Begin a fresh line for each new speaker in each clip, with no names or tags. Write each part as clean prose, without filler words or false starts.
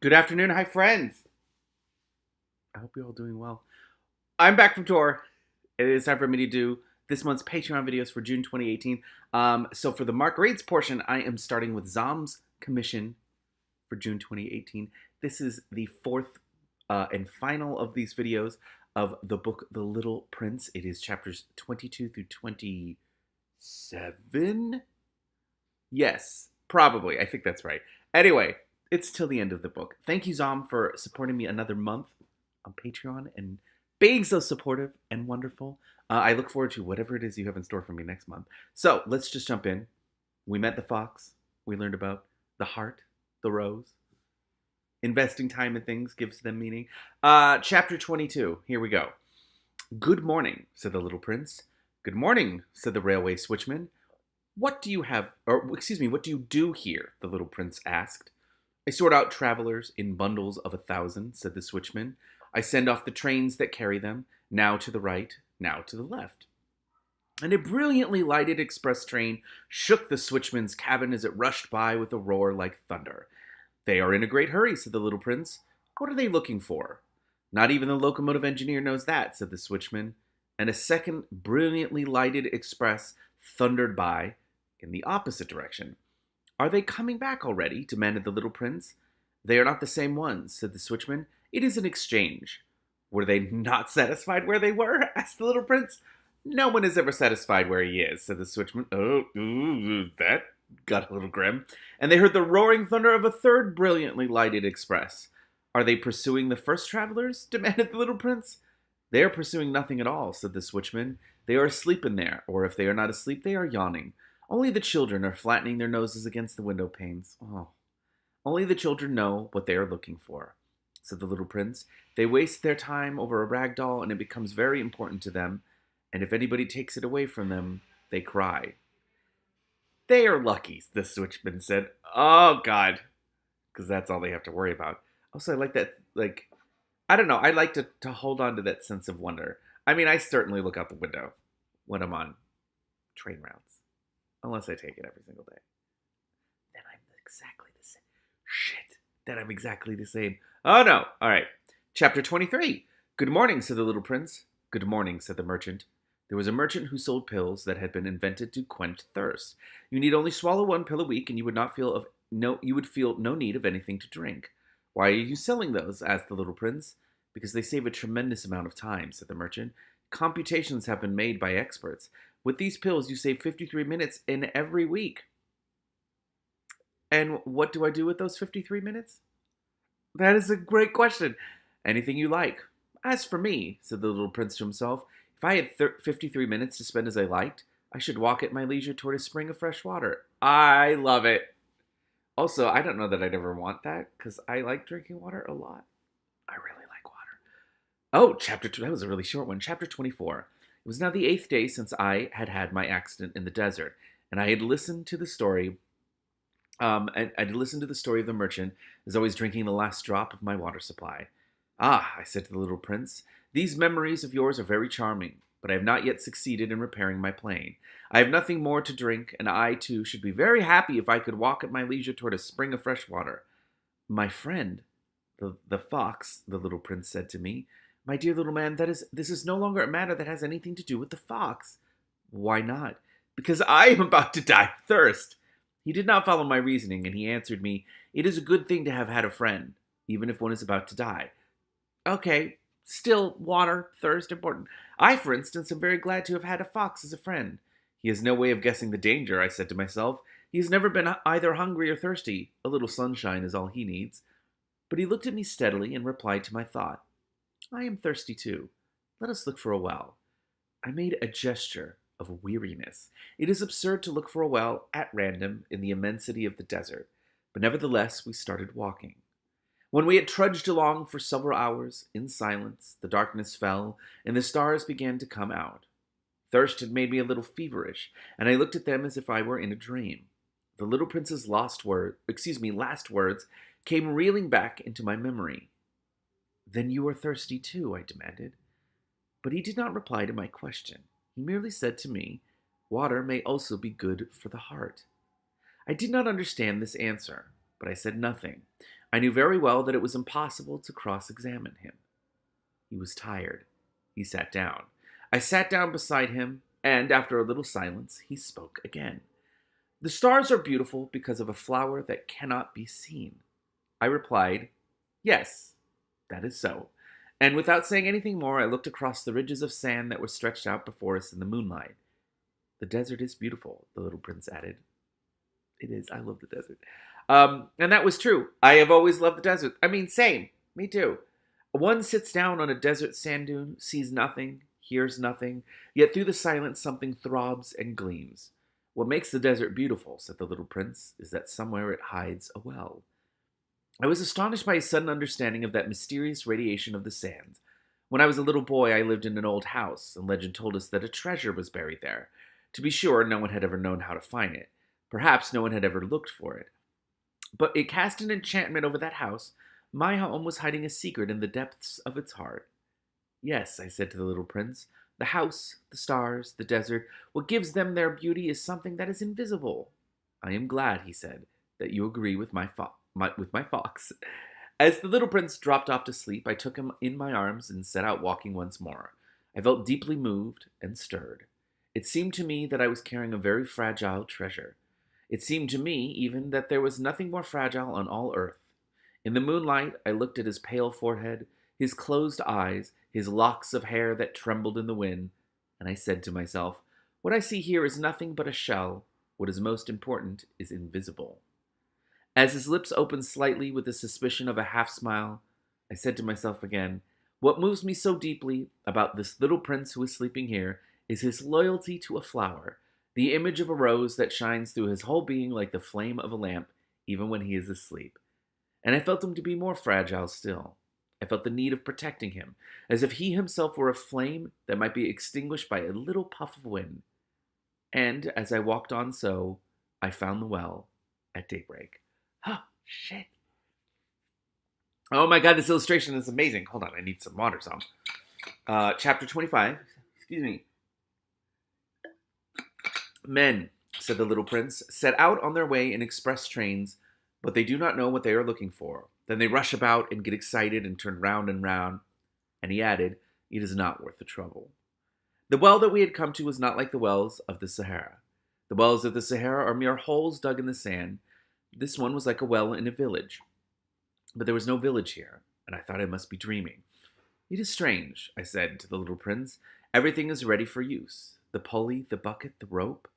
Good afternoon, hi friends. I hope you're all doing well. I'm back from tour. It is time for me to do this month's Patreon videos for June 2018. So for the Mark Rates portion, I am starting with Zom's commission for June 2018. This is the fourth and final of these videos of the book The Little Prince. It is chapters 22 through 27. Yes, probably. I think that's right. Anyway, it's till the end of the book. Thank you, Zom, for supporting me another month on Patreon and being so supportive and wonderful. I look forward to whatever it is you have in store for me next month. So let's just jump in. We met the fox. We learned about the heart, the rose. Investing time in things gives them meaning. Chapter 22. Here we go. Good morning, said the little prince. Good morning, said the railway switchman. What do you do here? The little prince asked. I sort out travelers in bundles of 1,000, said the switchman. I send off the trains that carry them, now to the right, now to the left. And a brilliantly lighted express train shook the switchman's cabin as it rushed by with a roar like thunder. They are in a great hurry, said the little prince. What are they looking for? Not even the locomotive engineer knows that, said the switchman. And a second brilliantly lighted express thundered by in the opposite direction. Are they coming back already? Demanded the little prince. They are not the same ones, said the switchman. It is an exchange. Were they not satisfied where they were? Asked the little prince. No one is ever satisfied where he is, said the switchman. That got a little grim. And they heard the roaring thunder of a third brilliantly lighted express. Are they pursuing the first travelers? Demanded the little prince. They are pursuing nothing at all, said the switchman. They are asleep in there, or if they are not asleep, they are yawning. Only the children are flattening their noses against the window panes. Oh, only the children know what they are looking for, said the little prince. They waste their time over a rag doll, and it becomes very important to them, and if anybody takes it away from them, they cry. They are lucky, the switchman said. Oh, God, because that's all they have to worry about. Also, I like that, I don't know, I like to hold on to that sense of wonder. I mean, I certainly look out the window when I'm on train routes. Unless I take it every single day. Then I'm exactly the same. Shit. Then I'm exactly the same. Oh no. Alright. Chapter 23. Good morning, said the little prince. Good morning, said the merchant. There was a merchant who sold pills that had been invented to quench thirst. You need only swallow one pill a week and you would feel no need of anything to drink. Why are you selling those? Asked the little prince. Because they save a tremendous amount of time, said the merchant. Computations have been made by experts. With these pills, you save 53 minutes in every week. And what do I do with those 53 minutes? That is a great question. Anything you like. As for me, said the little prince to himself, if I had 53 minutes to spend as I liked, I should walk at my leisure toward a spring of fresh water. I love it. Also, I don't know that I'd ever want that, because I like drinking water a lot. I really like water. Oh, chapter 2, that was a really short one. Chapter 24. It was now the 8th day since I had had my accident in the desert, and I had listened to the story. I'd listened to the story of the merchant as always drinking the last drop of my water supply. Ah, I said to the little prince, these memories of yours are very charming, but I have not yet succeeded in repairing my plane. I have nothing more to drink, and I, too, should be very happy if I could walk at my leisure toward a spring of fresh water. My friend, the fox, the little prince said to me, my dear little man, this is no longer a matter that has anything to do with the fox. Why not? Because I am about to die of thirst. He did not follow my reasoning, and he answered me, it is a good thing to have had a friend, even if one is about to die. Okay, still, water, thirst, important. I, for instance, am very glad to have had a fox as a friend. He has no way of guessing the danger, I said to myself. He has never been either hungry or thirsty. A little sunshine is all he needs. But he looked at me steadily and replied to my thought. I am thirsty too. Let us look for a well. I made a gesture of weariness. It is absurd to look for a well at random in the immensity of the desert, but nevertheless we started walking. When we had trudged along for several hours, in silence, the darkness fell, and the stars began to come out. Thirst had made me a little feverish, and I looked at them as if I were in a dream. The little prince's last words came reeling back into my memory. Then you are thirsty too, I demanded. But he did not reply to my question. He merely said to me, water may also be good for the heart. I did not understand this answer, but I said nothing. I knew very well that it was impossible to cross-examine him. He was tired. He sat down. I sat down beside him, and after a little silence, he spoke again. The stars are beautiful because of a flower that cannot be seen. I replied, yes, that is so. And without saying anything more, I looked across the ridges of sand that were stretched out before us in the moonlight. The desert is beautiful, the little prince added. It is. I love the desert. And that was true. I have always loved the desert. I mean, same. Me too. One sits down on a desert sand dune, sees nothing, hears nothing, yet through the silence something throbs and gleams. What makes the desert beautiful, said the little prince, is that somewhere it hides a well. I was astonished by his sudden understanding of that mysterious radiation of the sands. When I was a little boy, I lived in an old house, and legend told us that a treasure was buried there. To be sure, no one had ever known how to find it. Perhaps no one had ever looked for it. But it cast an enchantment over that house. My home was hiding a secret in the depths of its heart. Yes, I said to the little prince, the house, the stars, the desert, what gives them their beauty is something that is invisible. I am glad, he said, that you agree with my fox. As the little prince dropped off to sleep, I took him in my arms and set out walking once more. I felt deeply moved and stirred. It seemed to me that I was carrying a very fragile treasure. It seemed to me, even, that there was nothing more fragile on all earth. In the moonlight, I looked at his pale forehead, his closed eyes, his locks of hair that trembled in the wind, and I said to myself, what I see here is nothing but a shell. What is most important is invisible. As his lips opened slightly with the suspicion of a half-smile, I said to myself again, what moves me so deeply about this little prince who is sleeping here is his loyalty to a flower, the image of a rose that shines through his whole being like the flame of a lamp, even when he is asleep. And I felt him to be more fragile still. I felt the need of protecting him, as if he himself were a flame that might be extinguished by a little puff of wind. And as I walked on so, I found the well at daybreak. Oh, shit. Oh my god, this illustration is amazing. Hold on, I need some water, some. Chapter 25. Excuse me. Men, said the little prince, set out on their way in express trains, but they do not know what they are looking for. Then they rush about and get excited and turn round and round. And he added, it is not worth the trouble. The well that we had come to was not like the wells of the Sahara. The wells of the Sahara are mere holes dug in the sand. This one was like a well in a village. But there was no village here, and I thought I must be dreaming. It is strange, I said to the little prince. Everything is ready for use. The pulley, the bucket, the rope.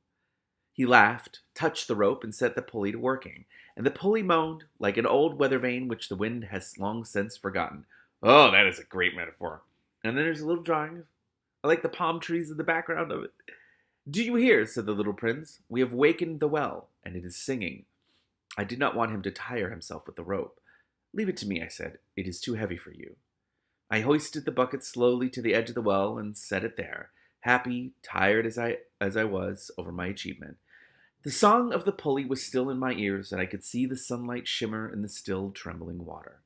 He laughed, touched the rope, and set the pulley to working. And the pulley moaned like an old weather vane which the wind has long since forgotten. Oh, that is a great metaphor. And then there's a little drawing. I like the palm trees in the background of it. Do you hear, said the little prince. We have wakened the well, and it is singing. I did not want him to tire himself with the rope. Leave it to me, I said. It is too heavy for you. I hoisted the bucket slowly to the edge of the well and set it there, happy, tired as I was over my achievement. The song of the pulley was still in my ears, and I could see the sunlight shimmer in the still, trembling water.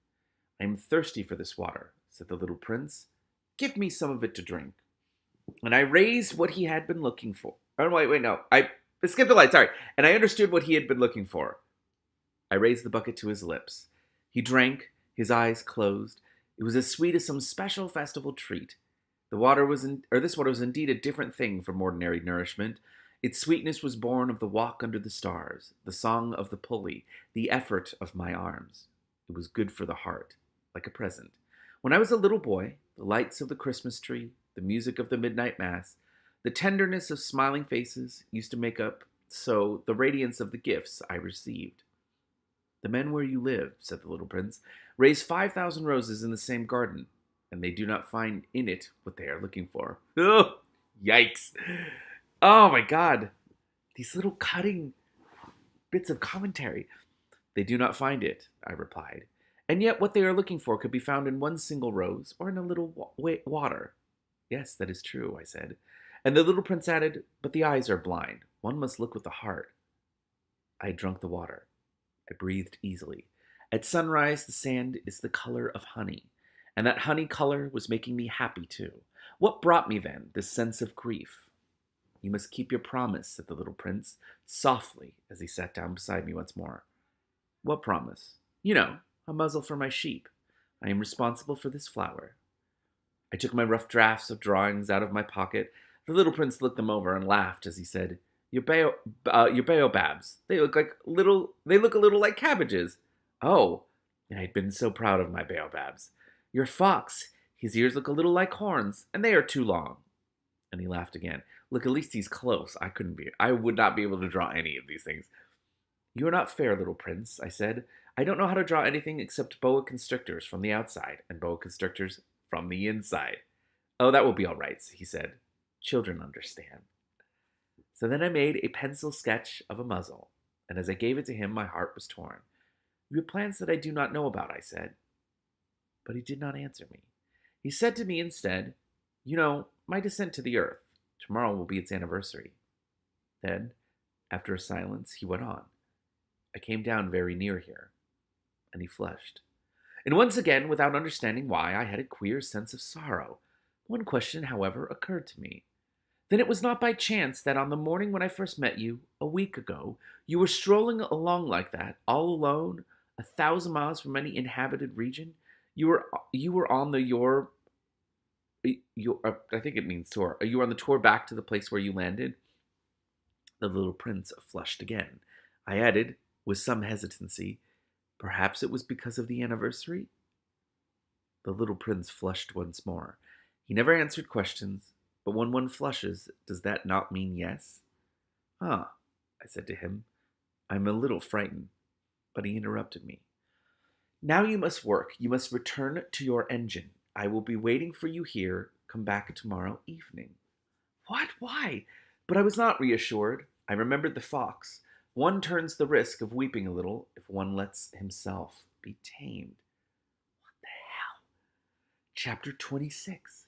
I am thirsty for this water, said the little prince. Give me some of it to drink. And I raised what he had been looking for. Oh, wait, no. I skipped the line, sorry. And I understood what he had been looking for. I raised the bucket to his lips. He drank, his eyes closed. It was as sweet as some special festival treat. This water was indeed a different thing from ordinary nourishment. Its sweetness was born of the walk under the stars, the song of the pulley, the effort of my arms. It was good for the heart, like a present. When I was a little boy, the lights of the Christmas tree, the music of the midnight mass, the tenderness of smiling faces used to make up so the radiance of the gifts I received. The men where you live, said the little prince, raise 5,000 roses in the same garden, and they do not find in it what they are looking for. Oh, yikes. Oh my god. These little cutting bits of commentary. They do not find it, I replied. And yet what they are looking for could be found in one single rose or in a little water. Yes, that is true, I said. And the little prince added, but the eyes are blind. One must look with the heart. I had drunk the water. I breathed easily. At sunrise, the sand is the color of honey, and that honey color was making me happy too. What brought me then this sense of grief? You must keep your promise, said the little prince, softly, as he sat down beside me once more. What promise? You know, A muzzle for my sheep. I am responsible for this flower. I took my rough drafts of drawings out of my pocket. The little prince looked them over and laughed as he said, your baobabs. They look a little like cabbages. Oh, I had been so proud of my baobabs. Your fox. His ears look a little like horns, and they are too long. And he laughed again. Look, at least he's close. I would not be able to draw any of these things. You are not fair, little prince, I said. I don't know how to draw anything except boa constrictors from the outside and boa constrictors from the inside. Oh, that will be all right, he said. Children understand. So then I made a pencil sketch of a muzzle, and as I gave it to him, my heart was torn. You have plans that I do not know about, I said. But he did not answer me. He said to me instead, You know, my descent to the earth. Tomorrow will be its anniversary. Then, after a silence, he went on. I came down very near here. And he flushed. And once again, without understanding why, I had a queer sense of sorrow. One question, however, occurred to me. Then it was not by chance that on the morning when I first met you, a week ago, you were strolling along like that, all alone, 1,000 miles from any inhabited region? You were on I think it means tour. You were on the tour back to the place where you landed? The little prince flushed again. I added, with some hesitancy, perhaps it was because of the anniversary? The little prince flushed once more. He never answered questions, but when one flushes, does that not mean yes? I said to him. I'm a little frightened. But he interrupted me. Now you must work. You must return to your engine. I will be waiting for you here. Come back tomorrow evening. What? Why? But I was not reassured. I remembered the fox. One turns the risk of weeping a little if one lets himself be tamed. What the hell? Chapter 26.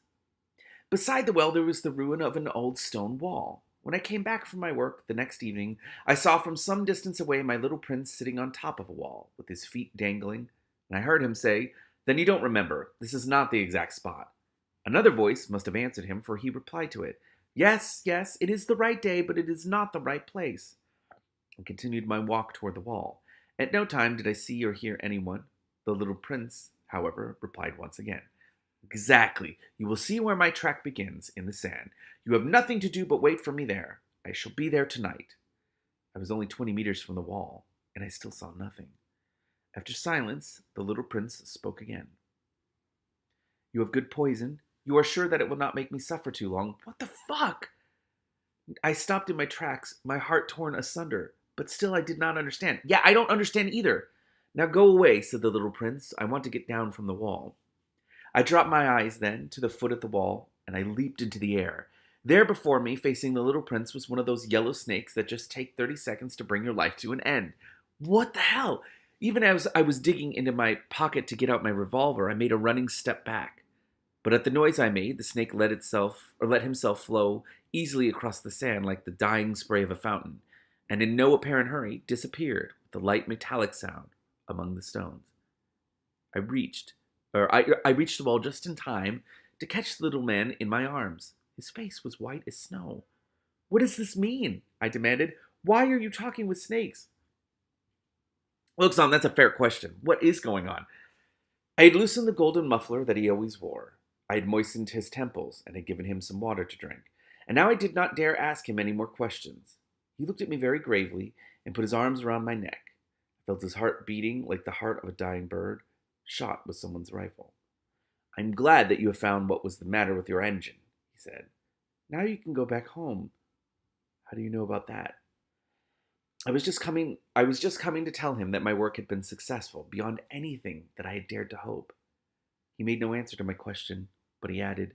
Beside the well there was the ruin of an old stone wall. When I came back from my work the next evening, I saw from some distance away my little prince sitting on top of a wall, with his feet dangling, and I heard him say, Then you don't remember. This is not the exact spot. Another voice must have answered him, for he replied to it, Yes, it is the right day, but it is not the right place. And continued my walk toward the wall. At no time did I see or hear anyone. The little prince, however, replied once again. Exactly. You will see where my track begins, in the sand. You have nothing to do but wait for me there. I shall be there tonight. I was only 20 meters from the wall, and I still saw nothing. After silence, the little prince spoke again. You have good poison. You are sure that it will not make me suffer too long. What the fuck? I stopped in my tracks, my heart torn asunder, but still I did not understand. Yeah, I don't understand either. Now go away, said the little prince. I want to get down from the wall. I dropped my eyes then to the foot of the wall, and I leaped into the air. There before me, facing the little prince, was one of those yellow snakes that just take 30 seconds to bring your life to an end. What the hell? Even as I was digging into my pocket to get out my revolver, I made a running step back. But at the noise I made, the snake let himself flow easily across the sand like the dying spray of a fountain, and in no apparent hurry disappeared with a light metallic sound among the stones. I reached the wall just in time to catch the little man in my arms. His face was white as snow. What does this mean? I demanded. Why are you talking with snakes? Look, son, that's a fair question. What is going on? I had loosened the golden muffler that he always wore. I had moistened his temples and had given him some water to drink. And now I did not dare ask him any more questions. He looked at me very gravely and put his arms around my neck. I felt his heart beating like the heart of a dying bird, shot with someone's rifle. I'm glad that you have found what was the matter with your engine, he said. Now you can go back home. How do you know about that? I was just coming to tell him that my work had been successful, beyond anything that I had dared to hope. He made no answer to my question, but he added,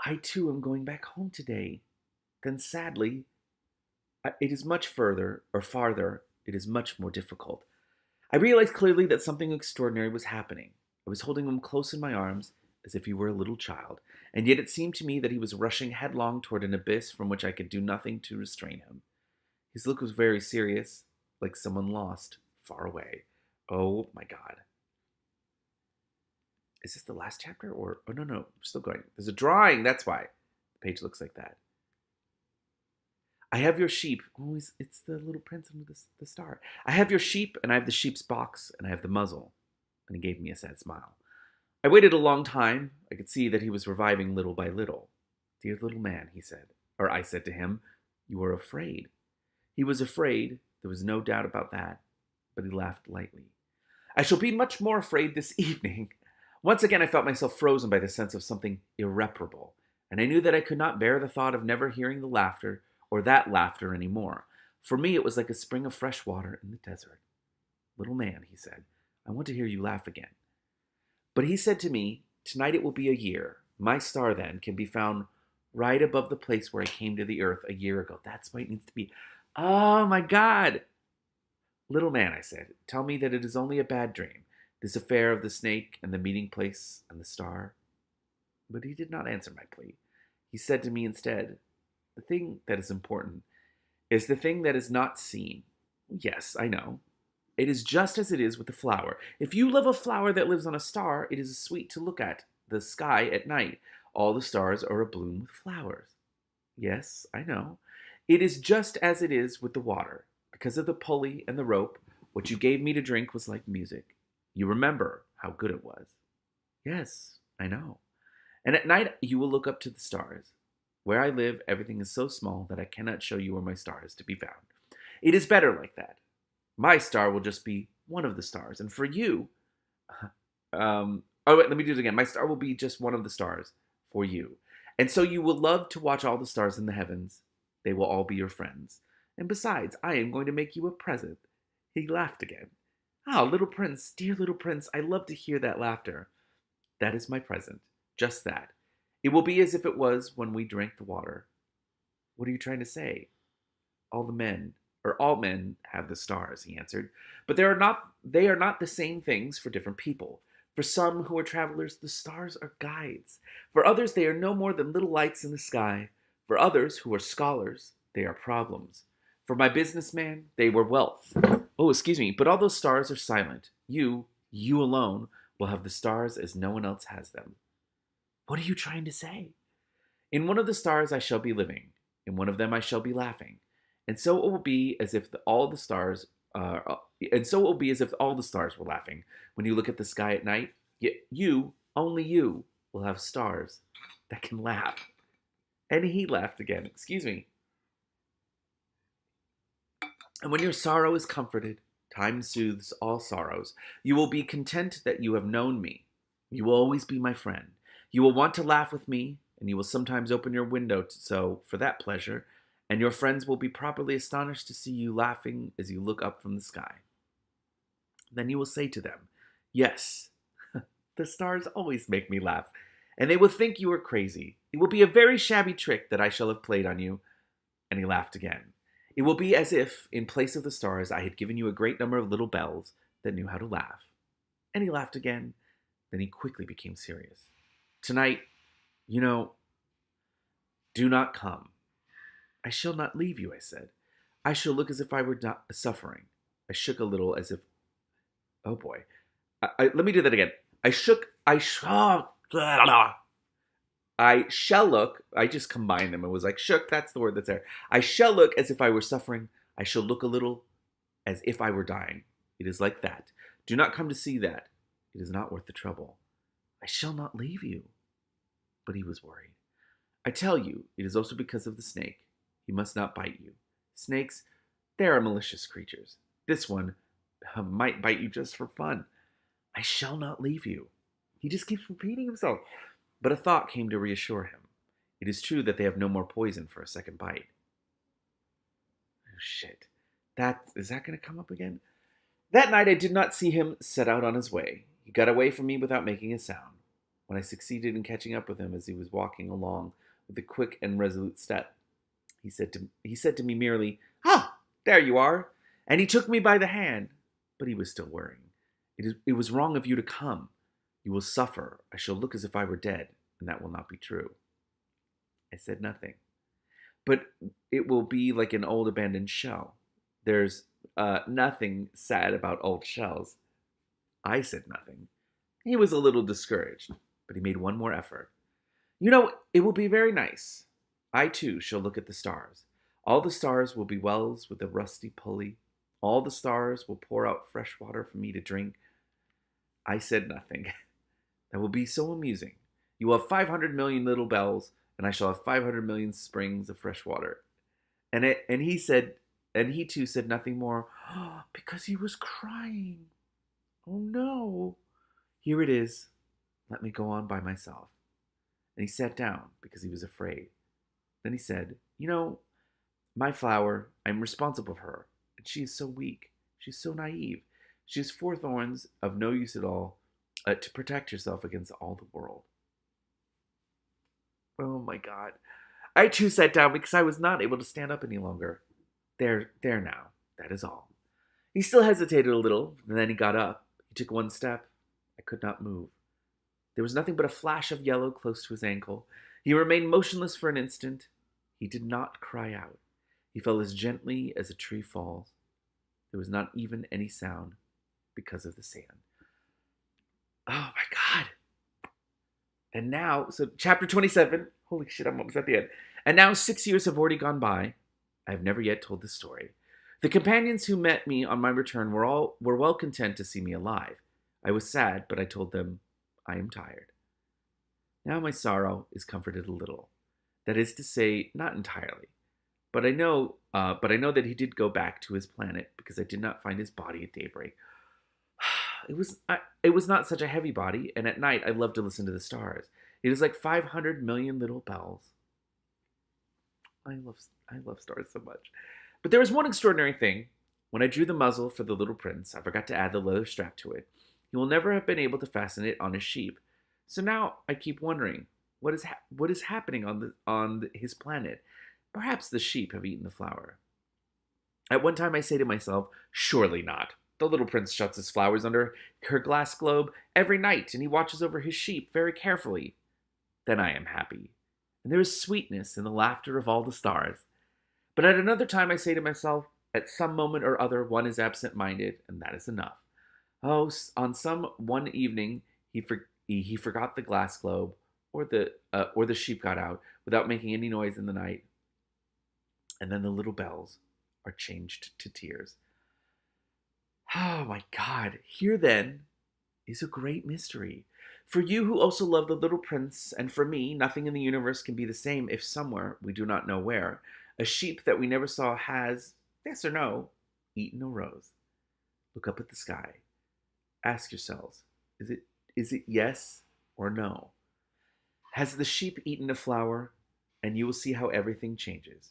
I too am going back home today. Then sadly, it is much farther, it is much more difficult. I realized clearly that something extraordinary was happening. I was holding him close in my arms, as if he were a little child, and yet it seemed to me that he was rushing headlong toward an abyss from which I could do nothing to restrain him. His look was very serious, like someone lost, far away. Oh my God. Is this the last chapter? Oh, no, we're still going. There's a drawing, that's why. The page looks like that. I have your sheep. Oh, it's the little prince under the star. I have your sheep, and I have the sheep's box, and I have the muzzle. And he gave me a sad smile. I waited a long time. I could see that he was reviving little by little. Dear little man, he said. Or I said to him, you are afraid. He was afraid. There was no doubt about that. But he laughed lightly. I shall be much more afraid this evening. Once again I felt myself frozen by the sense of something irreparable, and I knew that I could not bear the thought of never hearing the laughter, or that laughter any more. For me it was like a spring of fresh water in the desert. Little man, he said, I want to hear you laugh again. But he said to me, tonight it will be a year. My star, then, can be found right above the place where I came to the earth a year ago. That's why it needs to be. Oh, my God. Little man, I said, tell me that it is only a bad dream, this affair of the snake and the meeting place and the star. But he did not answer my plea. He said to me instead, the thing that is important is the thing that is not seen. Yes, I know. It is just as it is with the flower. If you love a flower that lives on a star, it is sweet to look at the sky at night. All the stars are abloom with flowers. Yes, I know. It is just as it is with the water. Because of the pulley and the rope, what you gave me to drink was like music. You remember how good it was. Yes, I know. And at night you will look up to the stars. Where I live, everything is so small that I cannot show you where my star is to be found. It is better like that. My star will just be one of the stars. And for you, let me do it again. My star will be just one of the stars for you. And so you will love to watch all the stars in the heavens. They will all be your friends. And besides, I am going to make you a present. He laughed again. Ah, little prince, dear little prince, I love to hear that laughter. That is my present. Just that. It will be as if it was when we drank the water. What are you trying to say? All men have the stars, he answered. But they are not the same things for different people. For some who are travelers, the stars are guides. For others, they are no more than little lights in the sky. For others who are scholars, they are problems. For my businessman, they were wealth. Oh, excuse me, but all those stars are silent. You alone, will have the stars as no one else has them. What are you trying to say? In one of the stars I shall be living. In one of them I shall be laughing. And so it will be as if all the stars were laughing. When you look at the sky at night, you, only you, will have stars that can laugh. And he laughed again. Excuse me. And when your sorrow is comforted, time soothes all sorrows. You will be content that you have known me. You will always be my friend. You will want to laugh with me, and you will sometimes open your window for that pleasure, and your friends will be properly astonished to see you laughing as you look up from the sky. Then you will say to them, yes, the stars always make me laugh, and they will think you are crazy. It will be a very shabby trick that I shall have played on you. And he laughed again. It will be as if, in place of the stars, I had given you a great number of little bells that knew how to laugh. And he laughed again. Then he quickly became serious. Tonight, do not come. I shall not leave you, I said. I shall look as if I were suffering. I shook a little as if... Oh boy. Let me do that again. I shall look, I just combined them. It was like shook, that's the word that's there. I shall look as if I were suffering. I shall look a little as if I were dying. It is like that. Do not come to see that. It is not worth the trouble. I shall not leave you. But he was worried. I tell you, it is also because of the snake. He must not bite you. Snakes, they are malicious creatures. This one might bite you just for fun. I shall not leave you. He just keeps repeating himself. But a thought came to reassure him. It is true that they have no more poison for a second bite. Oh, shit. Is that going to come up again? That night I did not see him set out on his way. He got away from me without making a sound. When I succeeded in catching up with him as he was walking along with a quick and resolute step, he said to me merely, "Ah, there you are." And he took me by the hand, but he was still worrying. It was wrong of you to come. You will suffer. I shall look as if I were dead, and that will not be true. I said nothing. But it will be like an old abandoned shell. There's nothing sad about old shells. I said nothing. He was a little discouraged, but he made one more effort. It will be very nice. I too shall look at the stars. All the stars will be wells with a rusty pulley. All the stars will pour out fresh water for me to drink. I said nothing. That will be so amusing. You will have 500 million little bells, and I shall have 500 million springs of fresh water. And he said, and he too said nothing more, because he was crying. Oh no. Here it is. Let me go on by myself. And he sat down because he was afraid. Then he said, my flower, I'm responsible for her. And she is so weak. She's so naive. She has 4 thorns of no use at all to protect herself against all the world. Oh my God. I too sat down because I was not able to stand up any longer. There now. That is all. He still hesitated a little, and then he got up. He took 1 step. I could not move. There was nothing but a flash of yellow close to his ankle. He remained motionless for an instant. He did not cry out. He fell as gently as a tree falls. There was not even any sound because of the sand. Oh my God. And now, so chapter 27, holy shit, I'm almost at the end. And now 6 years have already gone by. I have never yet told this story. The companions who met me on my return were well content to see me alive. I was sad, but I told them, I am tired. Now my sorrow is comforted a little. That is to say, not entirely. But I know that he did go back to his planet because I did not find his body at daybreak. It was not such a heavy body, and at night I love to listen to the stars. It is like 500 million little bells. I love stars so much. But there was one extraordinary thing. When I drew the muzzle for the little prince, I forgot to add the leather strap to it. He will never have been able to fasten it on his sheep. So now I keep wondering, what is happening on his planet? Perhaps the sheep have eaten the flower. At one time I say to myself, surely not. The little prince shuts his flowers under her glass globe every night, and he watches over his sheep very carefully. Then I am happy, and there is sweetness in the laughter of all the stars. But at another time I say to myself, at some moment or other one is absent-minded, and that is enough. Oh, on some one evening he forgot the glass globe, or the sheep got out without making any noise in the night, and then the little bells are changed to tears. Oh my God, here then is a great mystery. For you who also love the little prince, and for me, nothing in the universe can be the same if somewhere, we do not know where, a sheep that we never saw has, yes or no, eaten a rose. Look up at the sky. Ask yourselves, is it yes or no? Has the sheep eaten a flower? And you will see how everything changes.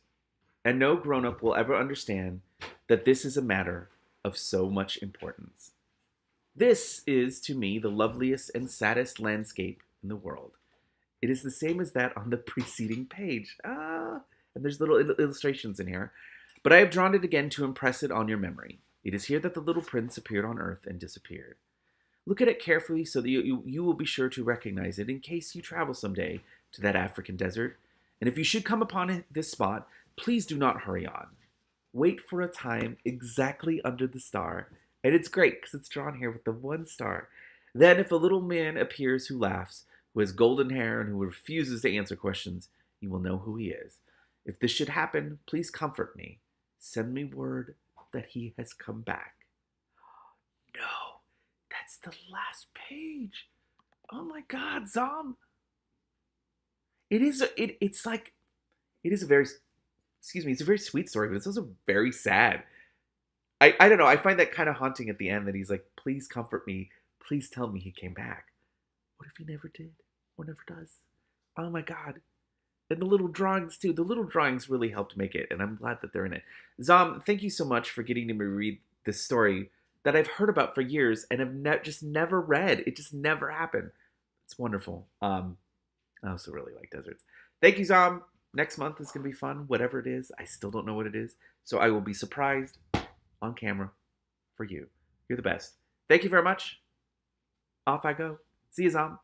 And no grown-up will ever understand that this is a matter of so much importance. This is, to me, the loveliest and saddest landscape in the world. It is the same as that on the preceding page. And there's little illustrations in here. But I have drawn it again to impress it on your memory. It is here that the little prince appeared on earth and disappeared. Look at it carefully so that you will be sure to recognize it in case you travel someday to that African desert. And if you should come upon this spot, please do not hurry on. Wait for a time exactly under the star. And it's great because it's drawn here with the 1 star. Then if a little man appears who laughs, who has golden hair and who refuses to answer questions, you will know who he is. If this should happen, please comfort me. Send me word that he has come back. No, that's the last page. Oh my God, Zom. It's a very sweet story, but it's also very sad. I don't know, I find that kind of haunting at the end that he's like, please comfort me, please tell me he came back. What if he never did, or never does? Oh my God. And the little drawings too, the little drawings really helped make it, and I'm glad that they're in it. Zom, thank you so much for getting me to read this story that I've heard about for years and have just never read. It just never happened. It's wonderful. I also really like deserts. Thank you, Zom. Next month is going to be fun, whatever it is. I still don't know what it is. So I will be surprised on camera for you. You're the best. Thank you very much. Off I go. See you, Zom.